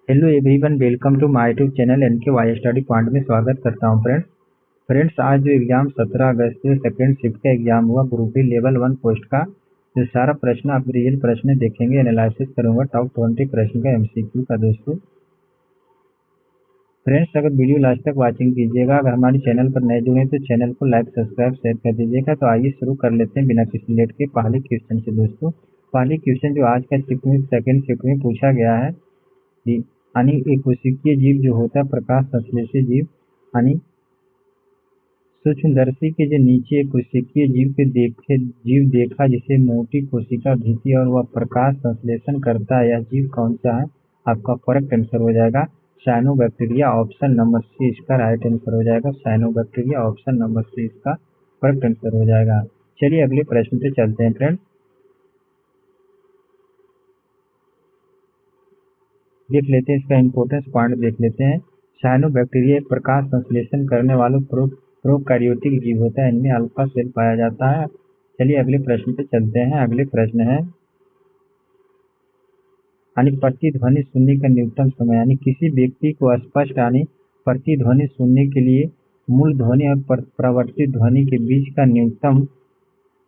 Hello everyone, welcome to my YouTube channel NK Y study point में स्वागत करता हूं। फ्रेंड्स आज जो एग्जाम 17 अगस्त से सेकेंड शिफ्ट का एग्जाम हुआ ग्रुप बी लेवल 1 पोस्ट का, जो सारा प्रश्न आप रियल प्रश्न देखेंगे, एनालिसिस करूंगा टॉप 20 प्रश्न का एमसीक्यू का। दोस्तों फ्रेंड्स, अगर वीडियो लास्ट तक वॉचिंग कीजिएगा। अगर हमारे चैनल पर नए जुड़े तो चैनल को लाइक सब्सक्राइब शेयर कर दीजिएगा। तो आइए शुरू कर लेते हैं बिना किसी लेट के पहले क्वेश्चन से। दोस्तों पहले क्वेश्चन जो आज का शिफ्ट में सेकेंड शिफ्ट में पूछा गया है, यानी एक कोशिकीय जीव जो होता है, प्रकाश संश्लेषी जीव, यानी सूक्ष्मदर्शी के जो नीचे एक कोशिकीय जीव देखा जिसे मोटी कोशिका भीति और वह प्रकाश संश्लेषण करता है, यह जीव कौन सा है? आपका करेक्ट आंसर हो जाएगा साइनोबैक्टीरिया, ऑप्शन नंबर सी इसका राइट आंसर हो जाएगा। साइनोबैक्टीरिया ऑप्शन नंबर सी इसका करेक्ट आंसर हो जाएगा। चलिए अगले प्रश्न पे चलते हैं फ्रेंड्स। देख लेते हैं इसका इम्पोर्टेंस पॉइंट देख लेते हैं। साइनोबैक्टीरिया एक प्रकाश संश्लेषण करने वाले प्रोकैरियोटिक जीव होता है, इनमें अल्फा सेल पाया जाता है। चलिए अगले प्रश्न पे चलते हैं। अगले प्रश्न है यानी प्रतिध्वनि सुनने का न्यूनतम समय, यानी किसी व्यक्ति को स्पष्ट यानी प्रतिध्वनि सुनने के लिए मूल ध्वनि और प्रवर्तित ध्वनि के बीच का न्यूनतम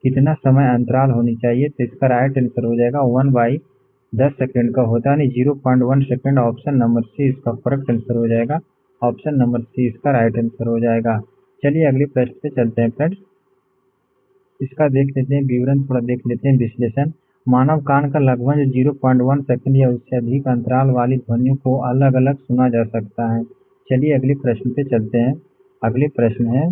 कितना समय अंतराल होनी चाहिए? तो इसका राइट आंसर हो जाएगा 1/10 सेकेंड का होता है, 0.1 सेकेंड। ऑप्शन नंबर सी इसका करेक्ट आंसर हो जाएगा। ऑप्शन नंबर सी इसका राइट आंसर हो जाएगा। चलिए अगले प्रश्न पे चलते हैं फ्रेंड्स। इसका देख लेते हैं विवरण, थोड़ा देख लेते हैं विश्लेषण। मानव कान का लगभग 0.1 सेकेंड या उससे अधिक अंतराल वाली ध्वनियों को अलग अलग सुना जा सकता है। चलिए अगले प्रश्न पे चलते हैं। अगले प्रश्न है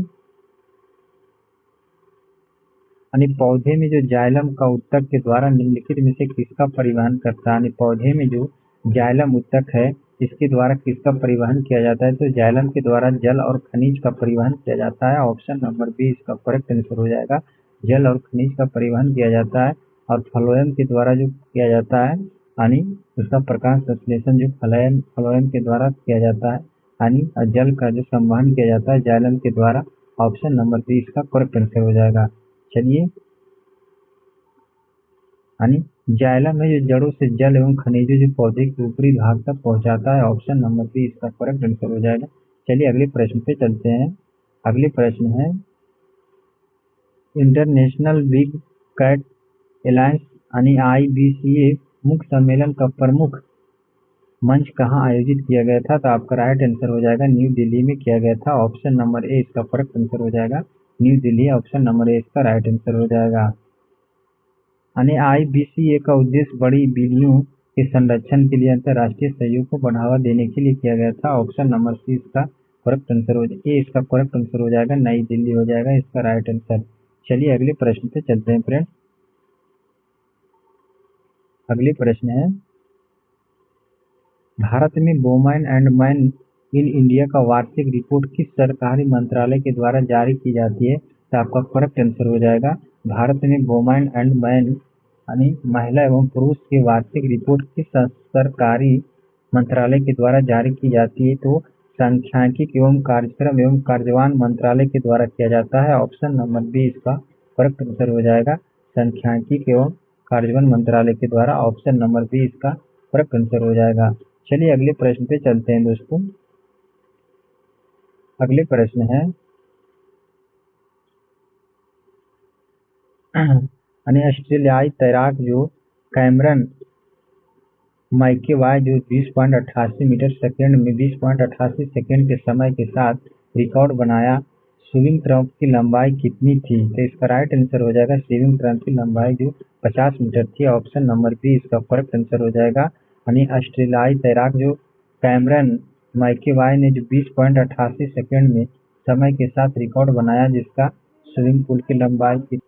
यानी पौधे में जो जाइलम का उत्तक के द्वारा निम्नलिखित में से किसका परिवहन करता है? यानी पौधे में जो जाइलम उत्तक है इसके द्वारा किसका परिवहन किया जाता है? तो जाइलम के द्वारा जल और खनिज का परिवहन किया जाता है। ऑप्शन नंबर बी इसका करेक्ट आंसर हो जाएगा। जल और खनिज का परिवहन किया जाता है। और फ्लोएम के द्वारा जो किया जाता है, यानी उसका प्रकाश संश्लेषण जो फ्लोएम के द्वारा किया जाता है, यानी जल का जो संवहन किया जाता है जाइलम के द्वारा। ऑप्शन नंबर बी इसका करेक्ट आंसर हो जाएगा। चलिए यानी जाइलम है जो जड़ों से जल एवं खनिजों जो पौधे के ऊपरी भाग तक पहुंचाता है। ऑप्शन नंबर बी इसका करेक्ट आंसर हो जाएगा। चलिए अगले प्रश्न पे चलते हैं। अगले प्रश्न है इंटरनेशनल बिग कैट अलायंस यानी IBCA मुख्य सम्मेलन का प्रमुख मंच कहाँ आयोजित किया गया था? तो आपका राइट आंसर हो जाएगा न्यू दिल्ली में किया गया था। ऑप्शन नंबर ए इसका करेक्ट आंसर हो जाएगा। New Delhi, option number A इसका राइट आंसर हो जाएगा। यानी IBCA का उद्देश्य बड़ी बिल्लियों के संरक्षण के लिए अंतर्राष्ट्रीय सहयोग को बढ़ावा देने के लिए किया गया था। ऑप्शन नंबर सी इसका करेक्ट आंसर हो जाएगा। ए इसका करेक्ट आंसर हो जाएगा, नई दिल्ली हो जाएगा इसका राइट आंसर। चलिए अगले प्रश्न पे चलते हैं फ्रेंड्स। अगले प्रश्न है भारत में women and man in India का वार्षिक रिपोर्ट किस सरकारी मंत्रालय के द्वारा जारी की जाती है? तो आपका करेक्ट आंसर हो जाएगा भारत में वुमेन एंड मैन यानी महिला एवं पुरुष की वार्षिक रिपोर्ट किस सरकारी मंत्रालय के द्वारा जारी की जाती है? तो सांख्यिकी एवं कार्यक्रम एवं कार्यान्वयन मंत्रालय के द्वारा किया जाता है। ऑप्शन नंबर बी इसका करेक्ट आंसर हो जाएगा सांख्यिकी एवं कार्यान्वयन मंत्रालय के द्वारा। ऑप्शन नंबर बी इसका करेक्ट आंसर हो जाएगा। चलिए अगले प्रश्न पे चलते हैं दोस्तों। अगले प्रश्न है यानी ऑस्ट्रेलियाई तैराक जो कैमरन मैकेवाय जो 20.88 मीटर सेकेंड में 20.88 सेकेंड के समय के साथ रिकॉर्ड बनाया, स्विमिंग ट्रंप की लंबाई कितनी थी? तो इसका राइट आंसर हो जाएगा स्विमिंग ट्रंप की लंबाई जो 50 मीटर थी। ऑप्शन नंबर बी इसका करेक्ट आंसर हो जाएगा। यानी ऑस्ट्रेलियाई तैराक जो कैमरन मैकेवाय ने जो 20.88 सेकेंड में समय के साथ रिकॉर्ड बनाया जिसका स्विमिंग पूल की लंबाई की।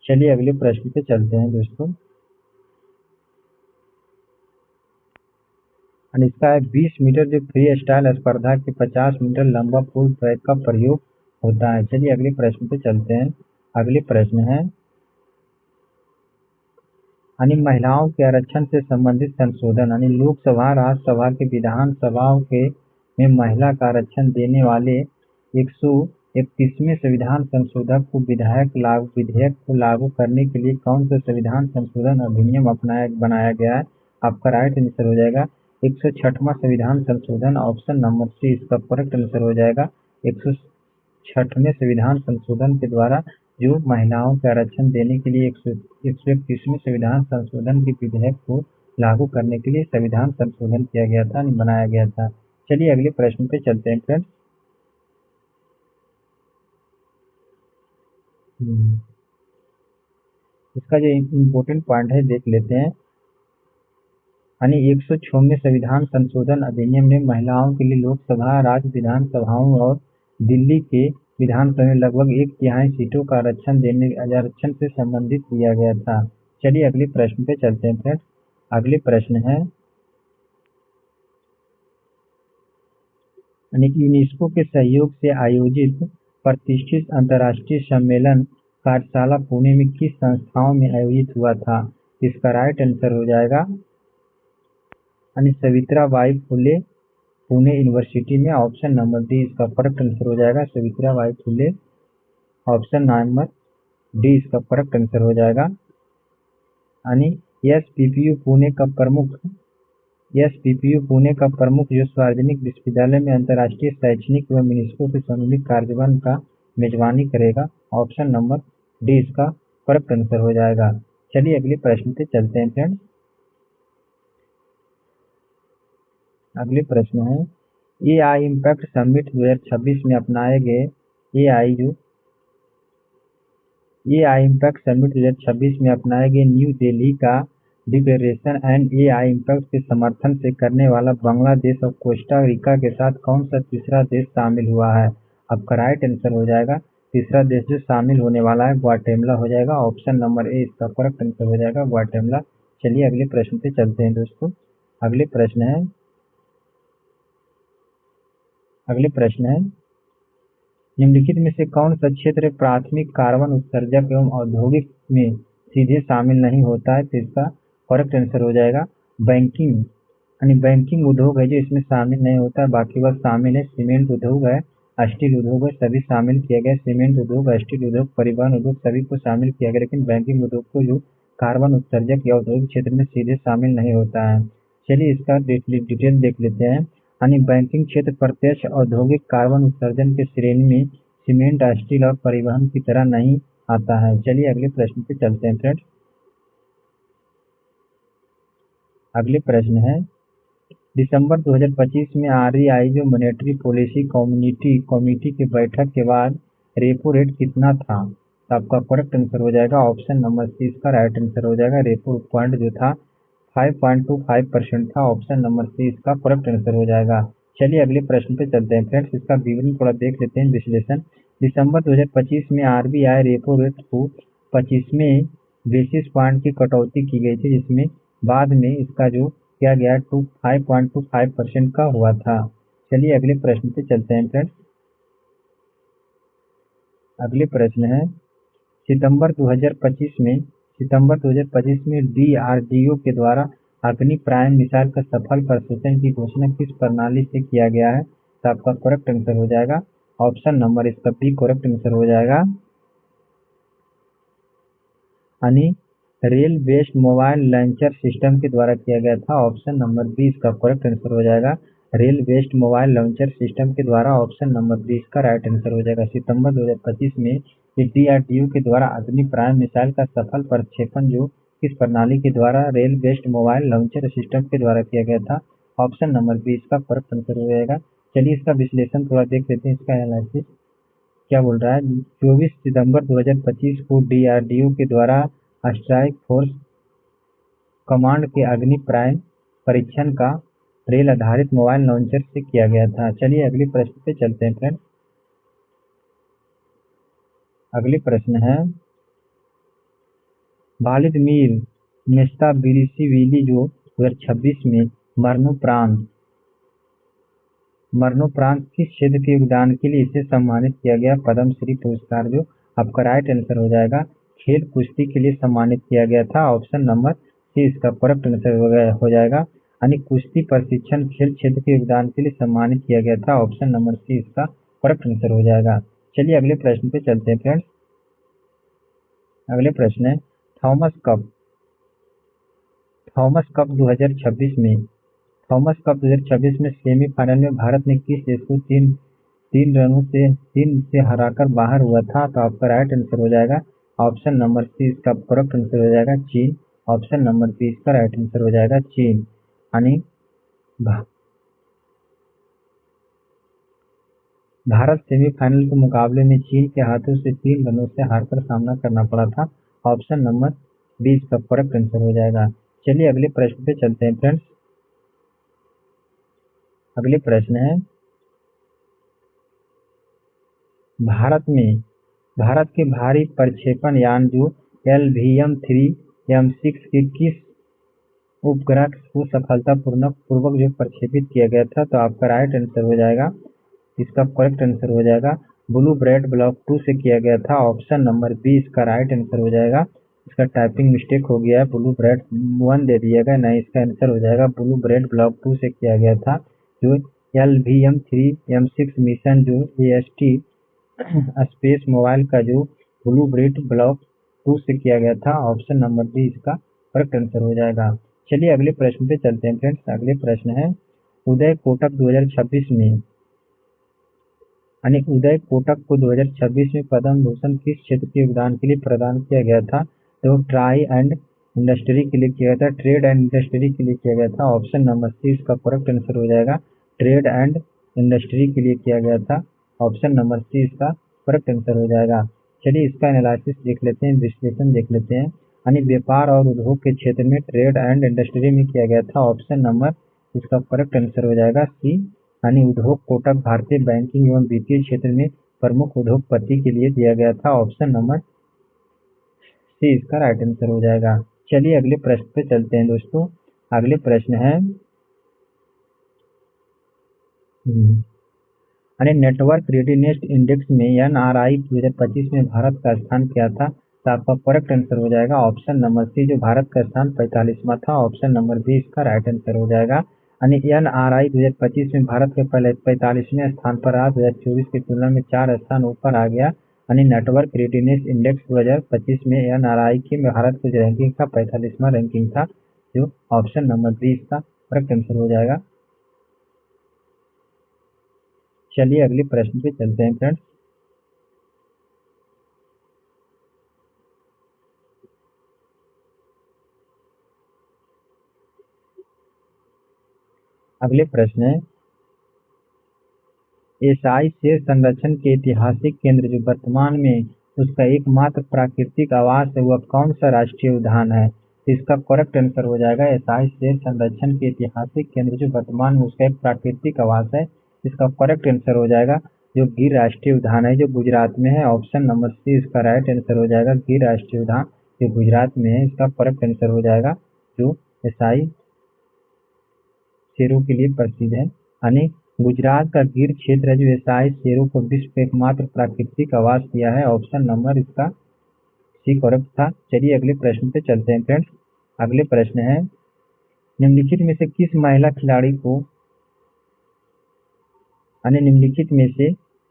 चलिए अगले प्रश्न पे चलते हैं दोस्तों। इसका है 20 मीटर जो फ्री स्टाइल स्पर्धा के 50 मीटर लंबा पूल ट्रैक का प्रयोग होता है। चलिए अगले प्रश्न पे चलते हैं। अगले प्रश्न है यानी महिलाओं के आरक्षण से संबंधित संशोधन, यानी लोकसभा राज्यसभा के विधानसभाओं के में महिला का आरक्षण देने वाले 131वें संविधान संशोधक को विधेयक को लागू करने के लिए कौन सा संविधान संशोधन अधिनियम बनाया गया है? आपका राइट आंसर हो जाएगा 106वां संविधान संशोधन, ऑप्शन नंबर सी इसका करेक्ट आंसर हो जाएगा। 106वें संविधान संशोधन के द्वारा जो महिलाओं के आरक्षण देने के लिए 131वें संविधान संशोधन के विधेयक को लागू करने के लिए संविधान संशोधन किया गया था, बनाया गया था। चलिए अगले प्रश्न पे चलते हैं फ्रेंड्स। इसका जो इम्पोर्टेंट पॉइंट है देख लेते हैं। यानी 106वें संविधान संशोधन अधिनियम ने महिलाओं के लिए लोकसभा, राज्य विधानसभाओं और दिल्ली के विधानसभा में लगभग 1/3 सीटों का आरक्षण से संबंधित किया गया था। चलिए अगले प्रश्न पे चलते हैं फ्रेंड्स। अगले प्रश्न है यूनेस्को के सहयोग से आयोजित प्रतिष्ठित अंतर्राष्ट्रीय सम्मेलन कार्यशाला पुणे में किस संस्थाओं में आयोजित हुआ था? इसका राइट आंसर हो जाएगा सावित्रीबाई फुले पुणे यूनिवर्सिटी में, ऑप्शन नंबर डी इसका करेक्ट आंसर हो जाएगा। Savitribai Phule, option number D इसका करेक्ट आंसर हो जाएगा। एसपीपीयू पुणे का प्रमुख जो सार्वजनिक विश्वविद्यालय में अंतर्राष्ट्रीय शैक्षणिक एवं यूनेस्को के सम्मिलित कार्यक्रम का मेजबानी करेगा, ऑप्शन नंबर डी इसका करेक्ट आंसर हो जाएगा। चलिए अगले प्रश्न पे चलते हैं फ्रेंड्स। अगले प्रश्न है एआई इम्पैक्ट समिट 2026 में अपनाए गए एआई इम्पैक्ट समिट 2026 में अपनाए गए न्यू दिल्ली का डिक्लेरेशन एंड एआई इम्पैक्ट के समर्थन से करने वाला बांग्लादेश और कोस्टा रिका के साथ कौन सा तीसरा देश शामिल हुआ है? आपका राइट आंसर हो जाएगा तीसरा देश जो शामिल होने वाला है ग्वाटेमाला हो जाएगा, ऑप्शन नंबर ए इसका करेक्ट आंसर हो जाएगा ग्वाटेमाला। चलिए अगले प्रश्न पे चलते हैं दोस्तों। अगले प्रश्न है निम्नलिखित में से कौन सा क्षेत्र प्राथमिक कार्बन उत्सर्जक एवं औद्योगिक में सीधे शामिल नहीं होता है? तो इसका करेक्ट आंसर हो जाएगा बैंकिंग। बैंकिंग उद्योग है जो इसमें शामिल नहीं होता है, बाकी बस शामिल है सीमेंट उद्योग है, स्टील उद्योग है, सभी शामिल किया गया। सीमेंट उद्योग, स्टील उद्योग, परिवहन उद्योग सभी को शामिल किया गया, लेकिन बैंकिंग उद्योग को जो कार्बन उत्सर्जक या औद्योगिक क्षेत्र में सीधे शामिल नहीं होता है। चलिए इसका डिटेल देख लेते हैं। बैंकिंग क्षेत्र प्रत्यक्ष औद्योगिक कार्बन उत्सर्जन के श्रेणी में सीमेंट, स्टील और परिवहन की तरह नहीं आता है। चलिए अगले प्रश्न पे चलते हैं फ्रेंड्स। अगले प्रश्न है दिसंबर 2025 में आरबीआई जो मॉनेटरी पॉलिसी कमेटी की बैठक के बाद रेपो रेट कितना था? तो आपका करेक्ट आंसर हो जाएगा ऑप्शन नंबर सी इसका राइट आंसर हो जाएगा। रेपो पॉइंट जो था 5.25% था, ऑप्शन नंबर सी इसका करेक्ट आंसर हो जाएगा। चलिए अगले प्रश्न पे चलते हैं फ्रेंड्स। इसका विवरण थोड़ा देख लेते हैं, विश्लेषण। दिसंबर 2025 में आरबीआई रेपो रेट को 25वें बेसिस पॉइंट की कटौती की गई थी, जिसमें बाद में इसका जो किया गया 5.25% का हुआ था। चलिए अगले प्रश्न पे चलते हैं फ्रेंड्स। अगले प्रश्न है सितंबर 2025 में डीआरडीओ के द्वारा अग्नि प्राइम मिसाइल का सफल प्रक्षेपण की घोषणा किस प्रणाली से किया गया है? तो आपका करेक्ट आंसर हो जाएगा ऑप्शन नंबर इसका बी करेक्ट आंसर हो जाएगा rail based mobile launcher system के द्वारा किया गया था, ऑप्शन नंबर बी इसका करेक्ट आंसर हो जाएगा। Rail based mobile launcher system के द्वारा, ऑप्शन नंबर बी इसका राइट आंसर हो जाएगा। सितंबर 2025 में डीआरडीओ के द्वारा अग्नि प्राइम मिसाइल का सफल प्रक्षेपण जो किस प्रणाली के द्वारा rail based mobile launcher system के द्वारा किया गया था, ऑप्शन नंबर बी इसका करेक्ट आंसर हो जाएगा। चलिए इसका विश्लेषण थोड़ा देख लेते हैं, इसका एनालिसिस क्या बोल रहा है। 24 सितंबर 2025 को डीआरडीओ के द्वारा स्ट्राइक फोर्स कमांड के अग्नि प्राइम परीक्षण का रेल आधारित मोबाइल लॉन्चर से किया गया था। चलिए अगले प्रश्न पे चलते हैं फ्रेंड्स। अगले प्रश्न है वालिदमीर मेस्ताबिलिशविली जो 2026 में मरणोपरांत किस क्षेत्र के योगदान के लिए इसे सम्मानित किया गया पद्मश्री पुरस्कार? जो आपका राइट आंसर हो जाएगा खेल कुश्ती के लिए सम्मानित किया गया था, ऑप्शन नंबर सी इसका करेक्ट आंसर हो जाएगा। कुश्ती प्रशिक्षण खेल क्षेत्र के योगदान के लिए सम्मानित किया गया था, ऑप्शन नंबर सी इसका करेक्ट आंसर हो जाएगा। चलिए अगले प्रश्न पे चलते हैं फ्रेंड्स। अगले प्रश्न है थॉमस कप 2026 में थॉमस कप 2026 में सेमीफाइनल में भारत ने किस देश को तीन से हराकर बाहर हुआ था? तो आपका राइट आंसर हो जाएगा ऑप्शन नंबर सी, इसका करेक्ट आंसर हो जाएगा चीन। ऑप्शन नंबर बी इसका राइट आंसर हो जाएगा चीन। यानी भारत सेमीफाइनल के मुकाबले में चीन के हाथों से 3 रनों से हारकर सामना करना पड़ा था। ऑप्शन नंबर बी इसका करेक्ट आंसर हो जाएगा। चलिए अगले प्रश्न पे चलते हैं फ्रेंड्स। अगले प्रश्न है, भारत के भारी प्रक्षेपण यान जो LVM-3M6 के किस उपग्रह को सफलतापूर्वक जो प्रक्षेपित किया गया था? तो आपका राइट आंसर हो जाएगा, इसका करेक्ट आंसर हो जाएगा ब्लू ब्रेड ब्लॉक 2 से किया गया था। ऑप्शन नंबर बी इसका राइट आंसर हो जाएगा। इसका टाइपिंग मिस्टेक हो गया है, ब्लू ब्रेड 1 दे दिया गया, नहीं इसका आंसर हो जाएगा ब्लू ब्रेड ब्लॉक 2 से किया गया था। जो LVM-3M6 मिशन जो AST स्पेस मोबाइल का जो ब्लू ब्रेड ब्लॉक 2 से किया गया था। ऑप्शन नंबर बी इसका करेक्ट आंसर हो जाएगा। चलिए अगले प्रश्न पे चलते हैं फ्रेंड्स। अगले प्रश्न है, उदय कोटक 2026 में उदय कोटक को 2026 में पद्म भूषण किस क्षेत्र के योगदान के लिए प्रदान किया गया था? तो ट्राई एंड इंडस्ट्री के लिए किया गया था, ट्रेड एंड इंडस्ट्री के लिए किया गया था। ऑप्शन नंबर सी इसका करेक्ट आंसर हो जाएगा, ट्रेड एंड इंडस्ट्री के लिए किया गया था। ऑप्शन नंबर सी इसका करेक्ट आंसर हो जाएगा। चलिए इसका एनालिसिस देख लेते हैं, विश्लेषण देख लेते हैं। व्यापार और उद्योग के क्षेत्र में ट्रेड एंड इंडस्ट्री में किया गया था। ऑप्शन नंबर इसका करेक्ट आंसर हो जाएगा सी। उद्योग कोटक भारतीय बैंकिंग एवं वित्तीय क्षेत्र में प्रमुख उद्योगपति के लिए दिया गया था। ऑप्शन नंबर सी इसका राइट आंसर हो जाएगा। चलिए अगले प्रश्न पे चलते हैं दोस्तों। अगले प्रश्न है, नेटवर्क रेडीनेस इंडेक्स में NRI 2025 में भारत का स्थान क्या था? तो आपका करेक्ट आंसर हो जाएगा ऑप्शन नंबर सी, जो भारत का स्थान 45वां था। ऑप्शन नंबर बी इसका राइट आंसर हो जाएगा। NRI 2025 में भारत के पहले 45वें स्थान पर रहा, 2024 की तुलना में 4 स्थान ऊपर आ गया। नेटवर्क रेडीनेस इंडेक्स 2025 में NRI की भारत की रैंकिंग का 45वां रैंकिंग था, जो ऑप्शन नंबर बी इसका करेक्ट आंसर हो जाएगा। चलिए अगले प्रश्न पे चलते हैं फ्रेंड्स। अगले प्रश्न है, एसाई शेर संरक्षण के ऐतिहासिक केंद्र जो वर्तमान में उसका एकमात्र प्राकृतिक आवास है, वह कौन सा राष्ट्रीय उद्यान है? इसका करेक्ट आंसर हो जाएगा एसाई शेर संरक्षण के ऐतिहासिक केंद्र जो वर्तमान में उसका एक प्राकृतिक आवास है। इसका करेक्ट आंसर हो जाएगा जो गिर राष्ट्रीय उद्यान है, जो गुजरात में है। ऑप्शन नंबर सी इसका राइट आंसर हो जाएगा, गिर राष्ट्रीय उद्यान जो गुजरात में है, इसका करेक्ट आंसर हो जाएगा, जो एसाई शेरों के लिए प्रसिद्ध है। गुजरात का गिर क्षेत्र है जो एसाई शेरों को विश्व का एकमात्र प्राकृतिक आवास दिया है। ऑप्शन नंबर इसका सी करेक्ट था। चलिए अगले प्रश्न पे चलते हैं फ्रेंड्स। अगले प्रश्न है, निम्नलिखित में से किस महिला खिलाड़ी को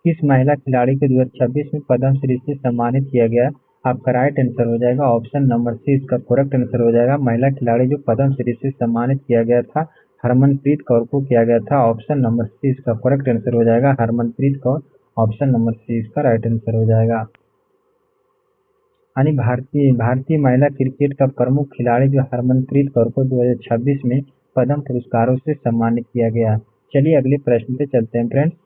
किस महिला खिलाड़ी को 2026 में पद्मश्री से सम्मानित किया गया? आपका राइट आंसर हो जाएगा ऑप्शन नंबर सी, इसका करेक्ट आंसर हो जाएगा। महिला खिलाड़ी जो पद्मश्री से सम्मानित किया गया था, हरमनप्रीत कौर को किया गया था। ऑप्शन नंबर सी इसका करेक्ट आंसर हो जाएगा, Harmanpreet Kaur. Option number C इसका राइट आंसर हो जाएगा। भारतीय महिला क्रिकेट का प्रमुख खिलाड़ी जो हरमनप्रीत कौर को 2026 में पद्म पुरस्कारों से सम्मानित किया गया। चलिए अगले प्रश्न पे चलते हैं फ्रेंड्स।